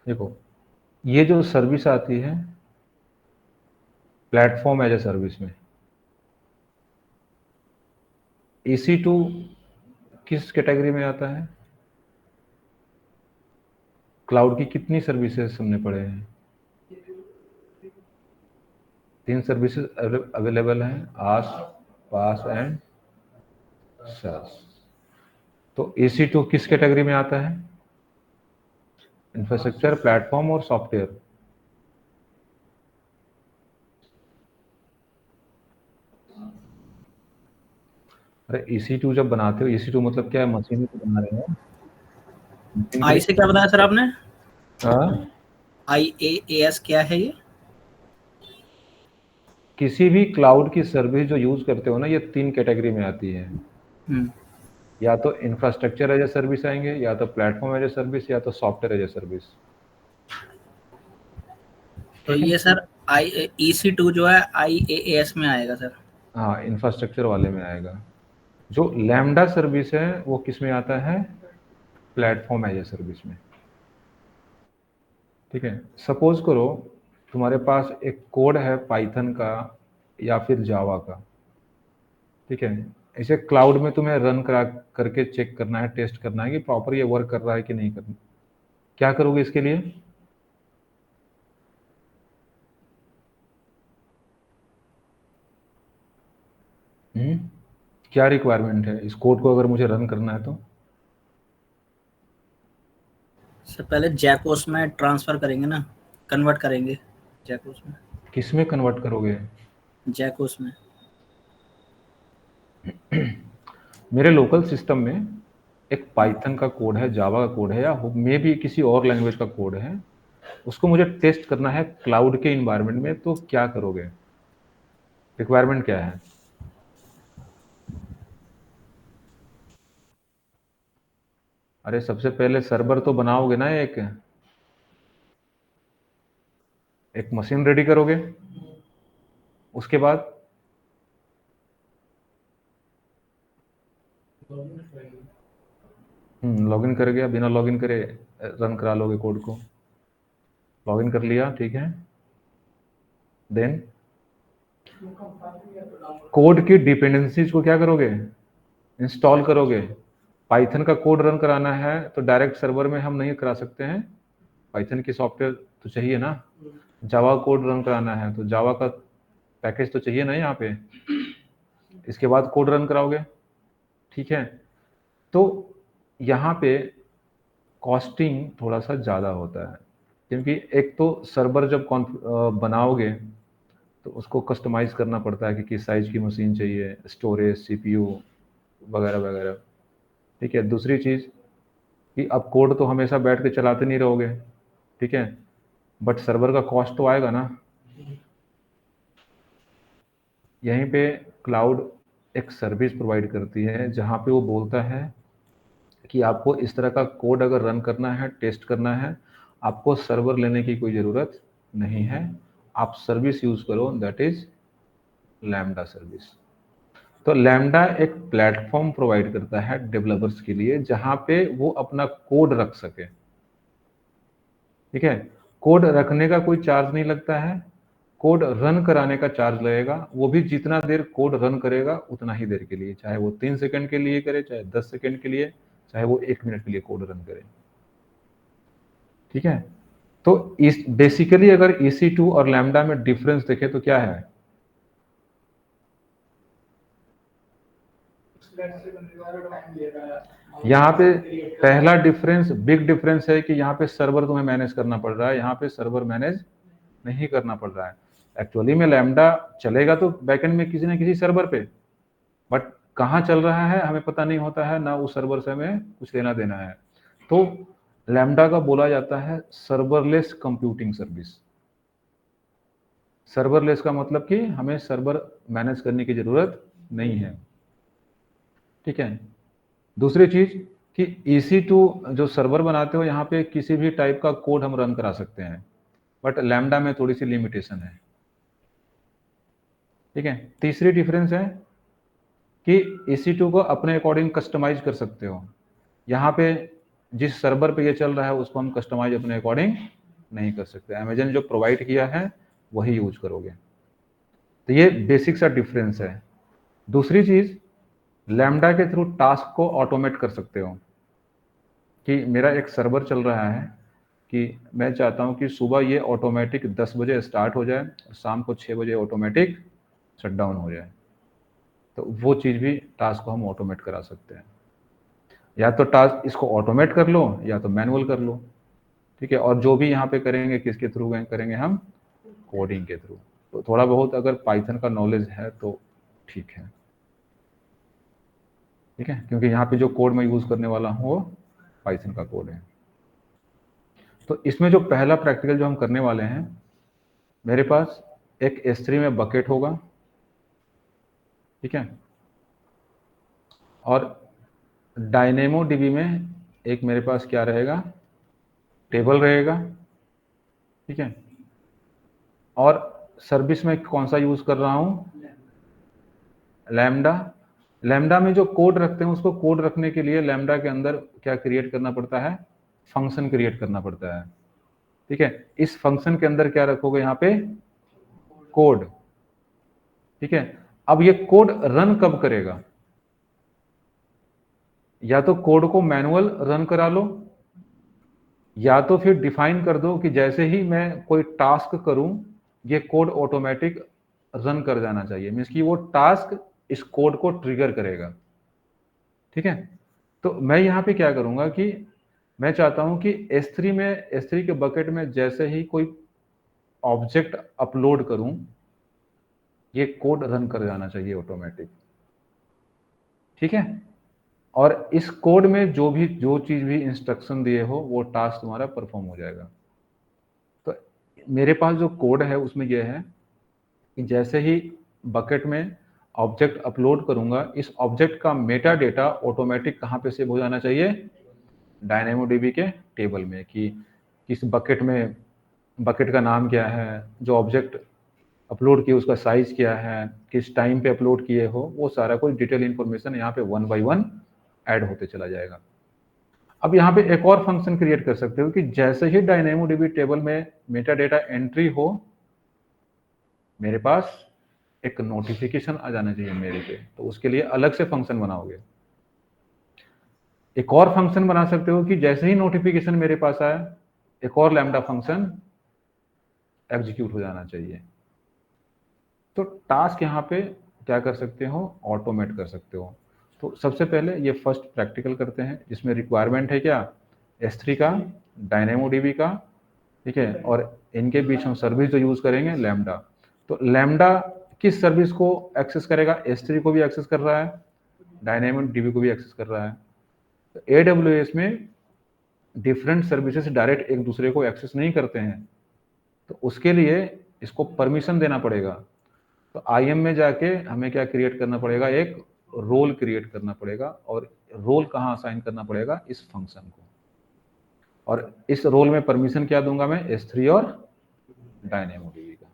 देखो, ये जो सर्विस आती है प्लेटफॉर्म एज ए सर्विस में, EC2 किस कैटेगरी में आता है? क्लाउड की कितनी सर्विसेज हमने पढ़े हैं? 3 सर्विसेज अवेलेबल हैं, आस, पास एंड सास। तो EC2 किस कैटेगरी में आता है? इंफ्रास्ट्रक्चर, प्लेटफॉर्म और सॉफ्टवेयर। अरे EC2 जब बनाते हो, EC2 मतलब क्या है? मशीन तो बना रहे हैं, मशीन के आई लिए। से क्या बताया सर आपने? हाँ, IaaS क्या है ये? किसी भी क्लाउड की सर्विस जो यूज करते हो ना, ये 3 कैटेगरी में आती है। हम्म, या तो इंफ्रास्ट्रक्चर एज ए सर्विस आएंगे, या तो प्लेटफॉर्म एज ए सर्विस, या तो सॉफ्टवेयर एज ए सर्विस। तो ठीक है। ये सर EC2 जो है IaaS में आएगा सर। हाँ, इंफ्रास्ट्रक्चर वाले में आएगा। जो लैम्डा सर्विस है वो किस में आता है? प्लेटफॉर्म एज ए सर्विस में। ठीक है। सपोज करो तुम्हारे पास एक कोड है पाइथन का या फिर जावा का। ठीक है। इसे क्लाउड में तुम्हें रन करा करके चेक करना है, टेस्ट करना है कि प्रॉपर ये वर्क कर रहा है कि नहीं कर रहा। क्या करोगे इसके लिए? हम्म क्या रिक्वायरमेंट है इस कोड को अगर मुझे रन करना है तो? सर पहले जैकोस में ट्रांसफर करेंगे ना, कन्वर्ट करेंगे जैकोस में। किस में कन्वर्ट करोगे? जैकोस में। मेरे लोकल सिस्टम में एक पाइथन का कोड है, जावा का कोड है, या मे भी किसी और लैंग्वेज का कोड है। उसको मुझे टेस्ट करना है क्लाउड के इन्वायरमेंट में, तो क्या करोगे? रिक्वायरमेंट क्या है? अरे सबसे पहले सर्वर तो बनाओगे ना, एक मशीन रेडी करोगे। उसके बाद लॉगिन कर गया, बिना लॉगिन करे रन करा लोगे कोड को। लॉगिन कर लिया, ठीक है। देन कोड की डिपेंडेंसीज को क्या करोगे? इंस्टॉल करोगे। पाइथन का कोड रन कराना है तो डायरेक्ट सर्वर में हम नहीं करा सकते हैं, पाइथन की सॉफ्टवेयर तो चाहिए ना। जावा कोड रन कराना है तो जावा का पैकेज तो चाहिए ना यहाँ पे। इसके बाद कोड रन कराओगे। ठीक है। तो यहाँ पे कॉस्टिंग थोड़ा सा ज़्यादा होता है, क्योंकि एक तो सर्वर जब बनाओगे तो उसको कस्टमाइज करना पड़ता है कि किस साइज की मशीन चाहिए, स्टोरेज, सीपीयू वगैरह वगैरह। ठीक है। दूसरी चीज़ कि अब कोड तो हमेशा बैठ के चलाते नहीं रहोगे। ठीक है। बट सर्वर का कॉस्ट तो आएगा ना। यहीं पे क्लाउड एक सर्विस प्रोवाइड करती है जहाँ पे वो बोलता है कि आपको इस तरह का कोड अगर रन करना है, टेस्ट करना है, आपको सर्वर लेने की कोई ज़रूरत नहीं है। आप सर्विस यूज़ करो, दैट इज़ लैम्डा सर्विस। तो लैम्डा एक प्लेटफॉर्म प्रोवाइड करता है डेवलपर्स के लिए जहाँ पे वो अपना कोड रख सके। ठीक है। कोड रखने का कोई चार्ज नहीं लगता है, कोड रन कराने का चार्ज लगेगा। वो भी जितना देर कोड रन करेगा उतना ही देर के लिए, चाहे वो 3 सेकंड के लिए करे, चाहे 10 सेकंड के लिए, चाहे वो 1 मिनट के लिए कोड रन करे। ठीक है। तो इस बेसिकली अगर EC2 और लैम्डा में डिफरेंस देखें तो क्या है? यहाँ पे पहला डिफरेंस, बिग डिफरेंस है कि यहाँ पे सर्वर तुम्हें मैनेज करना पड़ रहा है, यहाँ पे सर्वर मैनेज नहीं करना पड़ रहा है। एक्चुअली में लैम्डा चलेगा तो बैकएंड में किसी न किसी सर्वर पे, बट कहाँ चल रहा है हमें पता नहीं होता है ना, उस सर्वर से हमें कुछ लेना देना है। तो लैम्डा का बोला जाता है सर्वरलेस कंप्यूटिंग सर्विस। सर्वरलेस का मतलब कि हमें सर्वर मैनेज करने की जरूरत नहीं है। ठीक है। दूसरी चीज कि EC2 जो सर्वर बनाते हो यहाँ पे किसी भी टाइप का कोड हम रन करा सकते हैं, बट लैम्डा में थोड़ी सी लिमिटेशन है। ठीक है। तीसरी डिफरेंस है कि EC2 को अपने अकॉर्डिंग कस्टमाइज कर सकते हो। यहाँ पे जिस सर्वर पे ये चल रहा है उसको हम कस्टमाइज अपने अकॉर्डिंग नहीं कर सकते। अमेजन जो प्रोवाइड किया है वही यूज करोगे। तो ये बेसिक सा डिफरेंस है। दूसरी चीज, लैम्डा के थ्रू टास्क को ऑटोमेट कर सकते हो कि मेरा एक सर्वर चल रहा है कि मैं चाहता हूं कि सुबह ये ऑटोमेटिक 10 बजे स्टार्ट हो जाए और शाम को 6 बजे ऑटोमेटिक शट डाउन हो जाए। तो वो चीज़ भी टास्क को हम ऑटोमेट करा सकते हैं। या तो टास्क इसको ऑटोमेट कर लो या तो मैनुअल कर लो, ठीक है। और जो भी यहाँ पे करेंगे किसके थ्रू करेंगे हम, कोडिंग के थ्रू। तो थोड़ा बहुत अगर पाइथन का नॉलेज है तो ठीक है, ठीक है, क्योंकि यहाँ पे जो कोड मैं यूज़ करने वाला हूँ वो पाइथन का कोड है। तो इसमें जो पहला प्रैक्टिकल जो हम करने वाले हैं, मेरे पास एक S3 में बकेट होगा, ठीक है, और डायनेमो डीबी में एक मेरे पास क्या रहेगा, टेबल रहेगा, ठीक है। और सर्विस में कौन सा यूज कर रहा हूं, लैम्डा। लैम्डा में जो कोड रखते हैं उसको कोड रखने के लिए लैम्डा के अंदर क्या क्रिएट करना पड़ता है, फंक्शन क्रिएट करना पड़ता है, ठीक है। इस फंक्शन के अंदर क्या रखोगे, यहाँ पे कोड, ठीक है। अब ये कोड रन कब करेगा, या तो कोड को मैनुअल रन करा लो, या तो फिर डिफाइन कर दो कि जैसे ही मैं कोई टास्क करूं ये कोड ऑटोमेटिक रन कर जाना चाहिए, मीन्स कि वो टास्क इस कोड को ट्रिगर करेगा, ठीक है। तो मैं यहाँ पे क्या करूंगा कि मैं चाहता हूं कि S3 के बकेट में जैसे ही कोई ऑब्जेक्ट अपलोड करूं ये कोड रन कर जाना चाहिए ऑटोमेटिक, ठीक है। और इस कोड में जो चीज भी इंस्ट्रक्शन दिए हो वो टास्क तुम्हारा परफॉर्म हो जाएगा। तो मेरे पास जो कोड है उसमें यह है कि जैसे ही बकेट में ऑब्जेक्ट अपलोड करूंगा इस ऑब्जेक्ट का मेटा डेटा ऑटोमेटिक कहाँ पे सेव हो जाना चाहिए, डायनेमोडीबी के टेबल में, कि किस बकेट में, बकेट का नाम क्या है, जो ऑब्जेक्ट अपलोड किए उसका साइज क्या है, किस टाइम पे अपलोड किए हो, वो सारा कुछ डिटेल इंफॉर्मेशन यहाँ पे 1 बाय 1 ऐड होते चला जाएगा। अब यहाँ पे एक और फंक्शन क्रिएट कर सकते हो कि जैसे ही डायनेमोडीबी टेबल में मेटा डेटा एंट्री हो मेरे पास एक नोटिफिकेशन आ जाना चाहिए मेरे पे, तो उसके लिए अलग से फंक्शन बनाओगे। एक और फंक्शन बना सकते हो कि जैसे ही नोटिफिकेशन मेरे पास आए एक और लैम्डा फंक्शन एग्जीक्यूट हो जाना चाहिए। तो टास्क यहाँ पे क्या कर सकते हो, ऑटोमेट कर सकते हो। तो सबसे पहले ये फर्स्ट प्रैक्टिकल करते हैं जिसमें रिक्वायरमेंट है क्या, S3 का, डायनेमोडीबी का, ठीक है, और इनके बीच हम सर्विस जो यूज करेंगे लैम्डा। तो लैम्डा किस सर्विस को एक्सेस करेगा, S3 को भी एक्सेस कर रहा है, डायनेमोडीबी को भी एक्सेस कर रहा है। तो AWS में डिफरेंट सर्विसेज डायरेक्ट एक दूसरे को एक्सेस नहीं करते हैं, तो उसके लिए इसको परमिशन देना पड़ेगा। तो IAM में जाके हमें क्या क्रिएट करना पड़ेगा, एक रोल क्रिएट करना पड़ेगा, और रोल कहाँ असाइन करना पड़ेगा, इस फंक्शन को। और इस रोल में परमिशन क्या दूंगा मैं, S3 और डायनेमोडीबी का।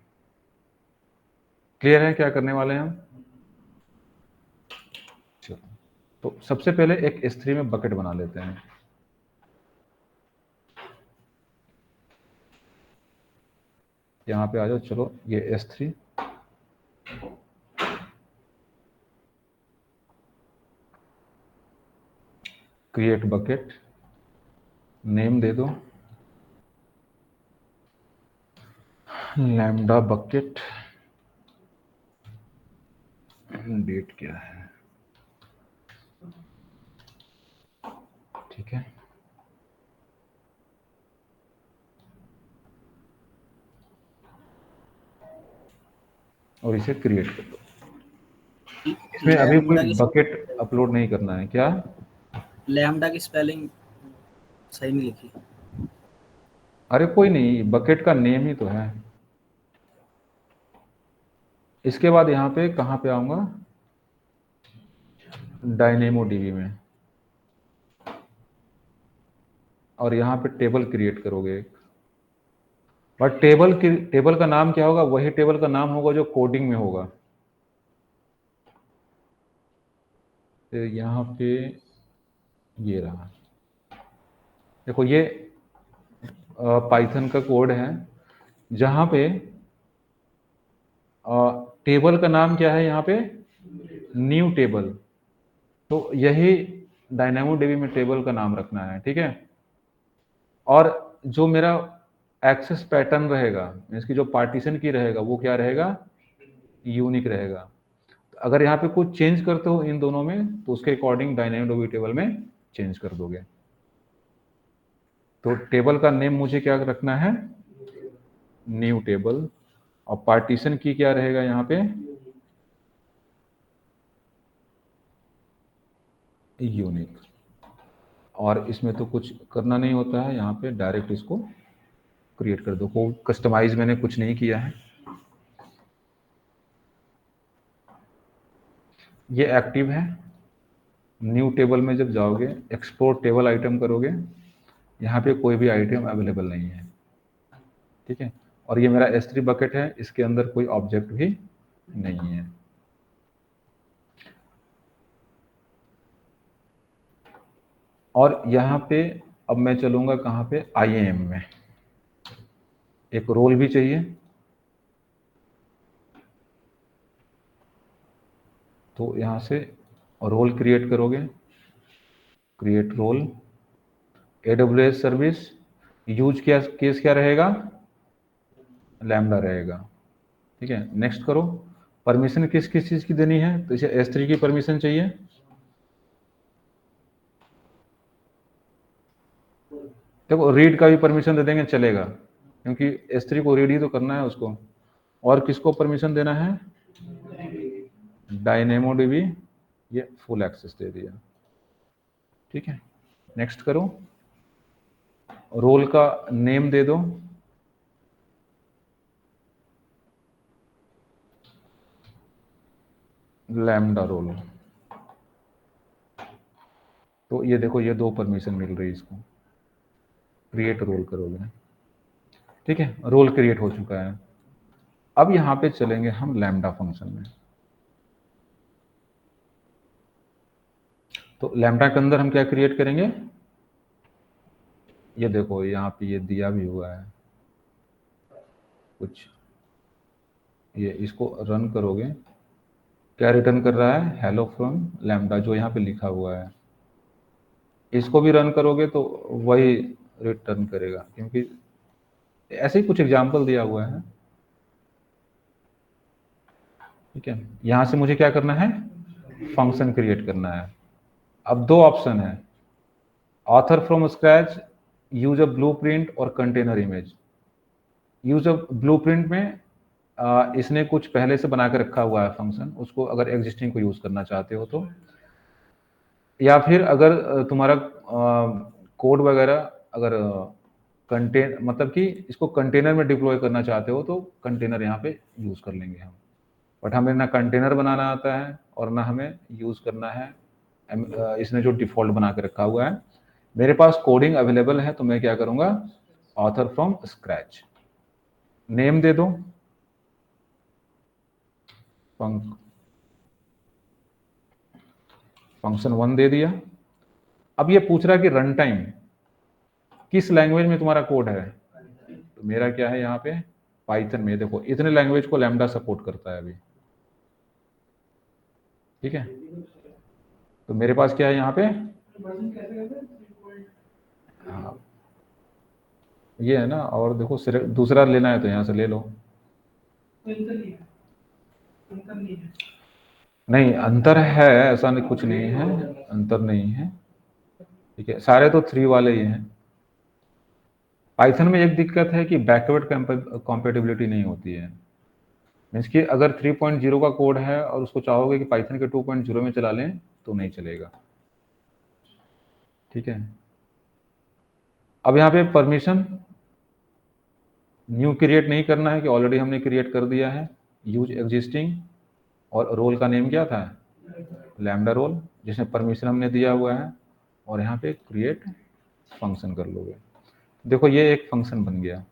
क्लियर है क्या करने वाले हैं हम, चलो। तो सबसे पहले एक S3 में बकेट बना लेते हैं। यहाँ पे आ जाओ, चलो ये S3, क्रिएट बकेट, नेम दे दो लैम्डा बकेट, डेट क्या है, ठीक है। और इसे क्रिएट कर दो। इसमें अभी कोई लैम्डा की बकेट अपलोड नहीं करना है क्या, लैम्डा की स्पेलिंग सही नहीं लिखी। अरे कोई नहीं, बकेट का नेम ही तो है। इसके बाद यहाँ पे कहाँ पे आऊंगा, डायनेमोडीबी में, और यहाँ पे टेबल क्रिएट करोगे एक। बट टेबल का नाम क्या होगा, वही टेबल का नाम होगा जो कोडिंग में होगा। तो यहाँ पे ये रहा, देखो ये पाइथन का कोड है जहाँ पे टेबल का नाम क्या है, यहाँ पे न्यू टेबल। तो यही डायनामोडीबी में टेबल का नाम रखना है, ठीक है। और जो मेरा एक्सेस पैटर्न रहेगा, इसकी जो पार्टीशन की रहेगा, वो क्या रहेगा, यूनिक रहेगा। तो अगर यहाँ पे कुछ चेंज करते हो इन दोनों में, तो उसके अकॉर्डिंग डायनामोडीबी टेबल में चेंज कर दोगे। तो टेबल का नेम मुझे क्या रखना है, न्यू टेबल। और पार्टीशन की क्या रहेगा यहाँ पे, यूनिक। और इसमें तो कुछ करना नहीं होता है, यहाँ पे डायरेक्ट इसको क्रिएट कर दो। कोड कस्टमाइज मैंने कुछ नहीं किया है। ये एक्टिव है। न्यू टेबल में जब जाओगे, एक्सपोर्ट टेबल आइटम करोगे, यहाँ पे कोई भी आइटम अवेलेबल नहीं है, ठीक है। और ये मेरा S3 बकेट है, इसके अंदर कोई ऑब्जेक्ट भी नहीं है। और यहाँ पे अब मैं चलूंगा कहाँ पे, IAM में। एक रोल भी चाहिए, तो यहाँ से रोल क्रिएट करोगे, create role. AWS service use क्या केस क्या रहेगा, लैम्डा रहेगा, ठीक है। नेक्स्ट करो। परमिशन किस किस चीज़ की देनी है, तो इसे S3 की परमिशन चाहिए। देखो रीड का भी परमिशन दे देंगे चलेगा, क्योंकि S3 को रीड ही तो करना है उसको। और किसको परमिशन देना है, डायनेमोडीबी, ये फुल एक्सेस दे दिया, ठीक है। नेक्स्ट करो। रोल का नेम दे दो, लैम्डा रोल। तो ये देखो ये 2 परमिशन मिल रही है इसको। क्रिएट रोल करोगे, ठीक है। रोल क्रिएट हो चुका है। अब यहाँ पे चलेंगे हम लैम्डा फंक्शन में। तो लैम्डा के अंदर हम क्या क्रिएट करेंगे, ये देखो यहाँ पे ये दिया भी हुआ है कुछ। ये इसको रन करोगे, क्या रिटर्न कर रहा है, हेलो फ्रॉम लैम्डा, जो यहाँ पे लिखा हुआ है। इसको भी रन करोगे तो वही रिटर्न करेगा, क्योंकि ऐसे ही कुछ एग्जाम्पल दिया हुआ है, ठीक है। यहाँ से मुझे क्या करना है, फंक्शन क्रिएट करना है। अब 2 ऑप्शन है, author from scratch, use a blueprint और container image. Use a blueprint में इसने कुछ पहले से बना के रखा हुआ है फंक्शन, उसको अगर एग्जिस्टिंग को यूज करना चाहते हो तो। या फिर अगर तुम्हारा कोड वगैरह अगर कंटेन मतलब कि इसको कंटेनर में डिप्लॉय करना चाहते हो, तो कंटेनर यहाँ पे यूज कर लेंगे हम। बट हमें ना कंटेनर बनाना आता है और ना हमें यूज करना है इसने जो डिफॉल्ट बना के रखा हुआ है। मेरे पास कोडिंग अवेलेबल है, तो मैं क्या करूंगा, ऑथर फ्रॉम स्क्रैच। नेम दे दो फंक्शन 1 दे दिया। अब ये पूछ रहा है कि रन टाइम किस लैंग्वेज में तुम्हारा कोड है, तो मेरा क्या है यहाँ पे, पाइथन में। देखो इतने लैंग्वेज को लैम्डा सपोर्ट करता है अभी, ठीक है। तो मेरे पास क्या है यहाँ पे, हाँ ये है ना। और देखो दूसरा लेना है तो यहाँ से ले लो। नहीं अंतर है, ऐसा नहीं, कुछ नहीं है, अंतर नहीं है, ठीक है। सारे तो 3 वाले ही हैं। पाइथन में एक दिक्कत है कि बैकवर्ड कॉम्पेटिबिलिटी नहीं होती है। मीन्स कि अगर 3.0 का कोड है और उसको चाहोगे कि पाइथन के 2.0 में चला लें, तो नहीं चलेगा, ठीक है। अब यहाँ पे परमिशन न्यू क्रिएट नहीं करना है, कि ऑलरेडी हमने क्रिएट कर दिया है। यूज एग्जिस्टिंग, और रोल का नेम क्या था, लैम्डा रोल, जिसमें परमिशन हमने दिया हुआ है। और यहाँ पे क्रिएट फंक्शन कर लोगे। देखो ये एक फंक्शन बन गया।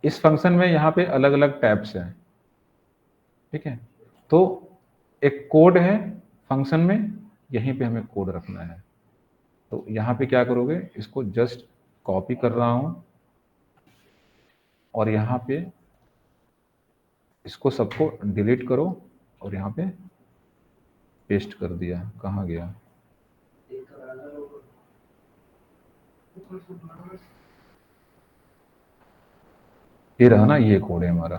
इस फंक्शन में यहाँ पे अलग अलग टैब्स हैं, ठीक है। तो एक कोड है फंक्शन में, यहीं पे हमें कोड रखना है। तो यहाँ पे क्या करोगे, इसको जस्ट कॉपी कर रहा हूँ और यहाँ पे इसको सबको डिलीट करो और यहाँ पे पेस्ट कर दिया। कहाँ गया, ये रहा ना, ये कोड है हमारा।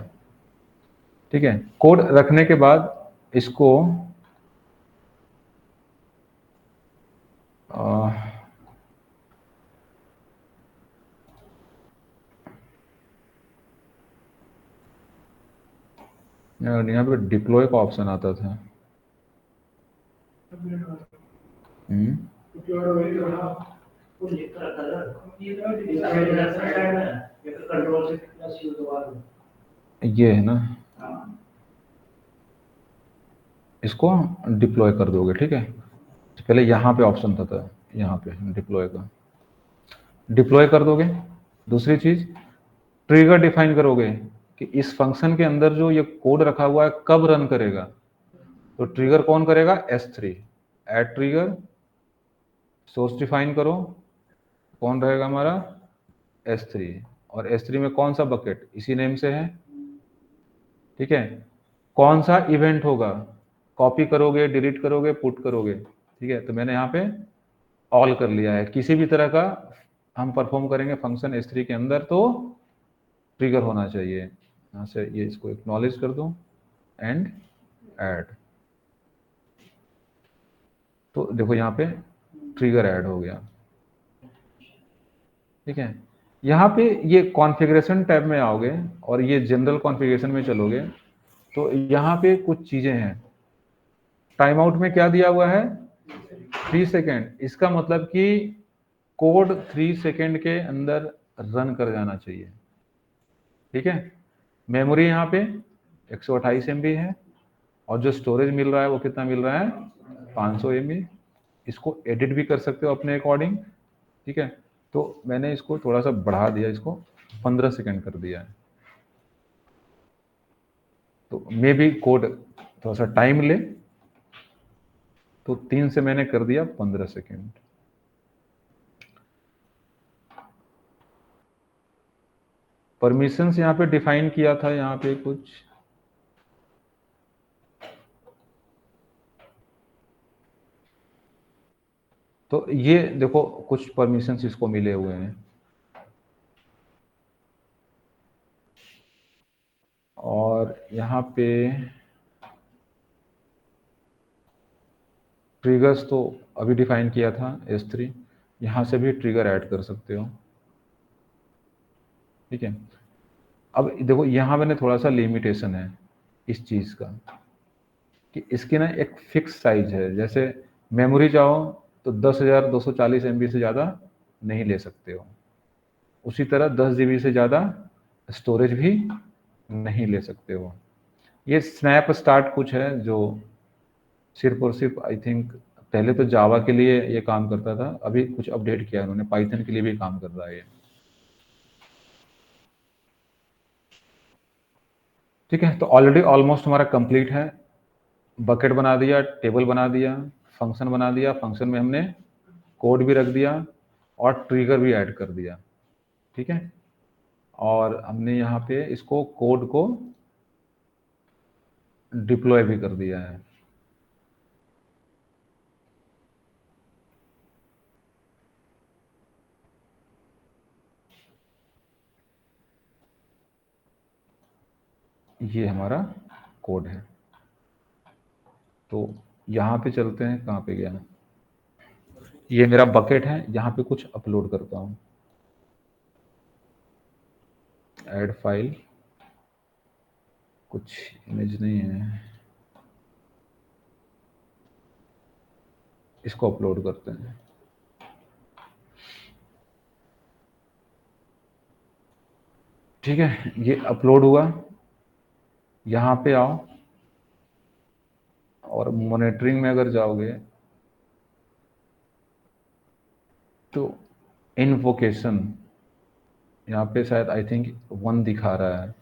ठीक है, कोड रखने के बाद इसको यहाँ पे डिप्लॉय का ऑप्शन आता था। ये है ना, इसको डिप्लॉय कर दोगे। ठीक है, तो पहले यहाँ पे ऑप्शन था यहाँ पे डिप्लॉय का, डिप्लॉय कर दोगे। दूसरी चीज, ट्रिगर डिफाइन करोगे कि इस फंक्शन के अंदर जो ये कोड रखा हुआ है कब रन करेगा। तो ट्रिगर कौन करेगा, S3। Ad trigger, source define करो, कौन रहेगा हमारा, S3। और S3 में कौन सा बकेट, इसी नेम से है। ठीक है, कौन सा इवेंट होगा, कॉपी करोगे, डिलीट करोगे, पुट करोगे। ठीक है, तो मैंने यहाँ पे ऑल कर लिया है। किसी भी तरह का हम परफॉर्म करेंगे फंक्शन S3 के अंदर तो ट्रिगर होना चाहिए। यहाँ से ये इसको एक्नॉलेज कर दूं एंड ऐड, तो देखो यहाँ पे ट्रिगर ऐड हो गया। ठीक है, यहाँ पे ये कॉन्फ़िगरेशन टैब में आओगे और ये जनरल कॉन्फ़िगरेशन में चलोगे तो यहाँ पे कुछ चीजें हैं। टाइम आउट में क्या दिया हुआ है, 3 सेकेंड। इसका मतलब कि कोड 3 सेकेंड के अंदर रन कर जाना चाहिए। ठीक है, मेमोरी यहाँ पे 128 MB है और जो स्टोरेज मिल रहा है वो कितना मिल रहा है, 500 MB। इसको एडिट भी कर सकते हो अपने अकॉर्डिंग। ठीक है, तो मैंने इसको थोड़ा सा बढ़ा दिया, इसको 15 सेकेंड कर दिया है। तो मे भी कोड थोड़ा सा टाइम ले, तो 3 से मैंने कर दिया 15 सेकेंड। परमिशंस यहाँ पे डिफाइन किया था, यहाँ पे कुछ तो ये देखो कुछ परमिशंस इसको मिले हुए हैं। और यहाँ पे ट्रिगर्स तो अभी डिफाइन किया था S3, यहाँ से भी ट्रिगर ऐड कर सकते हो। ठीक है, अब देखो यहाँ मैंने थोड़ा सा लिमिटेशन है इस चीज़ का कि इसकी ना एक फिक्स साइज है। जैसे मेमोरी चाहो तो 10,240 MB से ज़्यादा नहीं ले सकते हो, उसी तरह 10 GB से ज़्यादा स्टोरेज भी नहीं ले सकते हो। ये स्नैप स्टार्ट कुछ है जो सिर्फ और सिर्फ आई थिंक पहले तो जावा के लिए ये काम करता था, अभी कुछ अपडेट किया उन्होंने, पाइथन के लिए भी काम कर रहा है ये। ठीक है, तो ऑलरेडी ऑलमोस्ट हमारा कंप्लीट है। बकेट बना दिया, टेबल बना दिया, फंक्शन बना दिया, फंक्शन में हमने कोड भी रख दिया और ट्रिगर भी ऐड कर दिया। ठीक है, और हमने यहाँ पे इसको कोड को डिप्लॉय भी कर दिया है। ये हमारा कोड है। तो यहाँ पे चलते हैं, कहाँ पे गया, ये मेरा बकेट है, यहाँ पे कुछ अपलोड करता हूँ। ऐड फाइल, कुछ इमेज नहीं है, इसको अपलोड करते हैं। ठीक है, ये अपलोड हुआ। यहाँ पे आओ और मॉनिटरिंग में अगर जाओगे तो इन्वोकेशन यहाँ पे शायद आई थिंक 1 दिखा रहा है।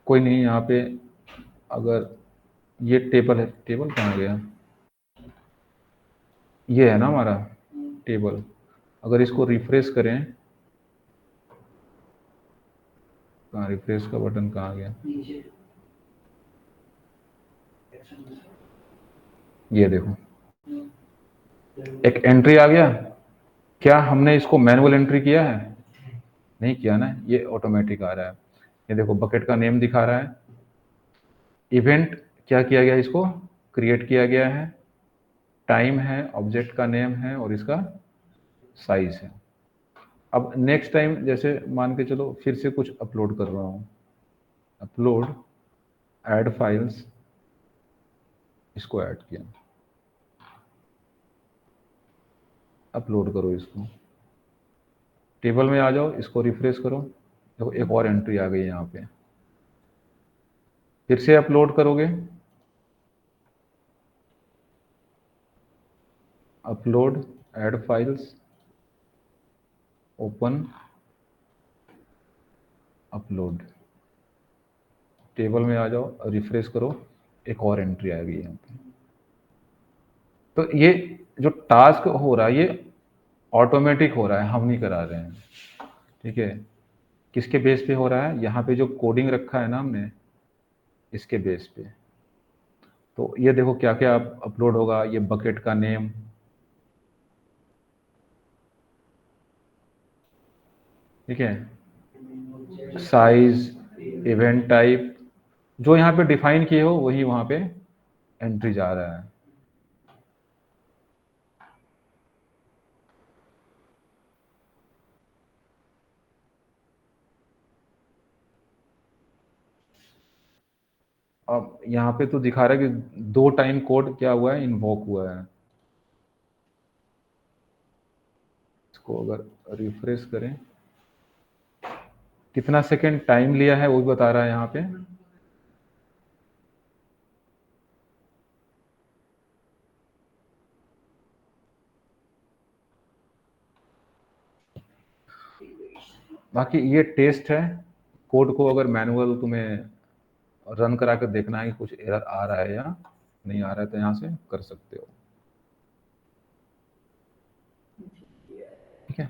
कोई नहीं, यहाँ पे अगर ये टेबल है, टेबल कहाँ गया, ये है ना हमारा टेबल। अगर इसको रिफ्रेश करें, कहाँ रिफ्रेश का बटन कहाँ गया, ये देखो एक एंट्री आ गया। क्या हमने इसको मैनुअल एंट्री किया है? नहीं किया ना, ये ऑटोमेटिक आ रहा है। ये देखो बकेट का नेम दिखा रहा है, इवेंट क्या किया गया, इसको क्रिएट किया गया है, टाइम है, ऑब्जेक्ट का नेम है और इसका साइज है। अब नेक्स्ट टाइम जैसे मान के चलो फिर से कुछ अपलोड कर रहा हूँ, अपलोड ऐड फाइल्स, इसको ऐड किया, अपलोड करो इसको, टेबल में आ जाओ, इसको रिफ्रेश करो, देखो एक और एंट्री आ गई यहाँ पे। फिर से अपलोड करोगे, upload add files, open, upload, table में आ जाओ, रिफ्रेश करो, एक और एंट्री आ गई यहाँ पे। तो ये जो टास्क हो रहा है ये ऑटोमेटिक हो रहा है, हम नहीं करा रहे हैं। ठीक है, किसके बेस पे हो रहा है, यहाँ पे जो कोडिंग रखा है ना हमने, इसके बेस पे। तो ये देखो क्या क्या अपलोड होगा, ये बकेट का नेम, ठीक है, साइज, इवेंट टाइप, जो यहाँ पे डिफाइन किए हो वही वहाँ पे एंट्री जा रहा है। अब यहाँ पे तो दिखा रहा है कि 2 टाइम कोड क्या हुआ है, इन्वोक हुआ है। इसको अगर रिफ्रेश करें, कितना सेकेंड टाइम लिया है वो भी बता रहा है यहाँ पे। बाकी ये टेस्ट है, कोड को अगर मैनुअल तुम्हें रन करा कर देखना है कि कुछ एरर आ रहा है या नहीं आ रहा है तो यहाँ से कर सकते हो। ठीक है,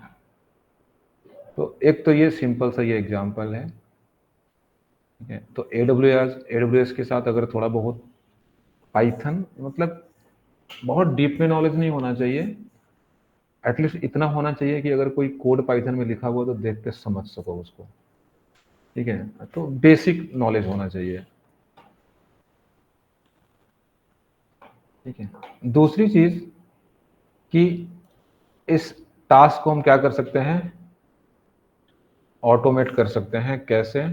तो एक तो ये सिंपल सा ये एग्जांपल है। ठीक है, तो AWS के साथ अगर थोड़ा बहुत पाइथन, मतलब बहुत डीप में नॉलेज नहीं होना चाहिए, एटलीस्ट इतना होना चाहिए कि अगर कोई कोड पाइथन में लिखा हुआ तो देख के समझ सको उसको। ठीक है, तो बेसिक नॉलेज होना चाहिए। ठीक है, दूसरी चीज कि इस टास्क को हम क्या कर सकते हैं, ऑटोमेट कर सकते हैं। कैसे,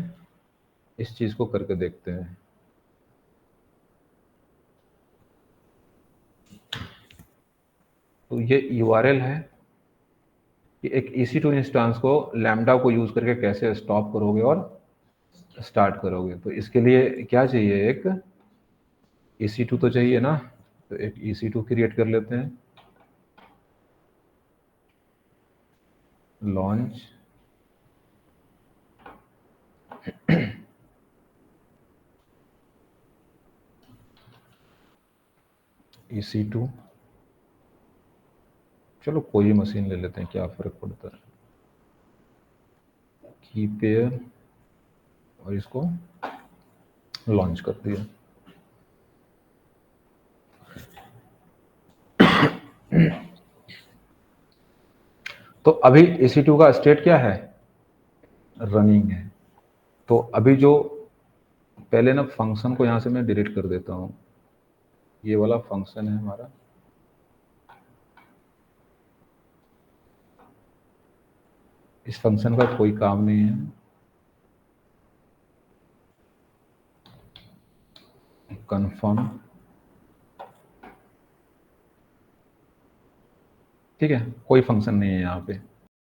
इस चीज को करके देखते हैं। तो ये URL है कि एक EC2 इंस्टेंस को लैम्डा को यूज करके कैसे स्टॉप करोगे और स्टार्ट करोगे। तो इसके लिए क्या चाहिए, एक EC2 तो चाहिए ना, तो एक EC2 क्रिएट कर लेते हैं, लॉन्च, EC2, चलो कोई मशीन ले लेते हैं, क्या फर्क पड़ता है, की पेयर, और इसको लॉन्च कर दिया। तो अभी EC2 का स्टेट क्या है, रनिंग है। तो अभी जो पहले ना फंक्शन को यहां से मैं डिलीट कर देता हूं, ये वाला फंक्शन है हमारा, इस फंक्शन का कोई काम नहीं है। कंफर्म, ठीक है, कोई फंक्शन नहीं है यहाँ पे।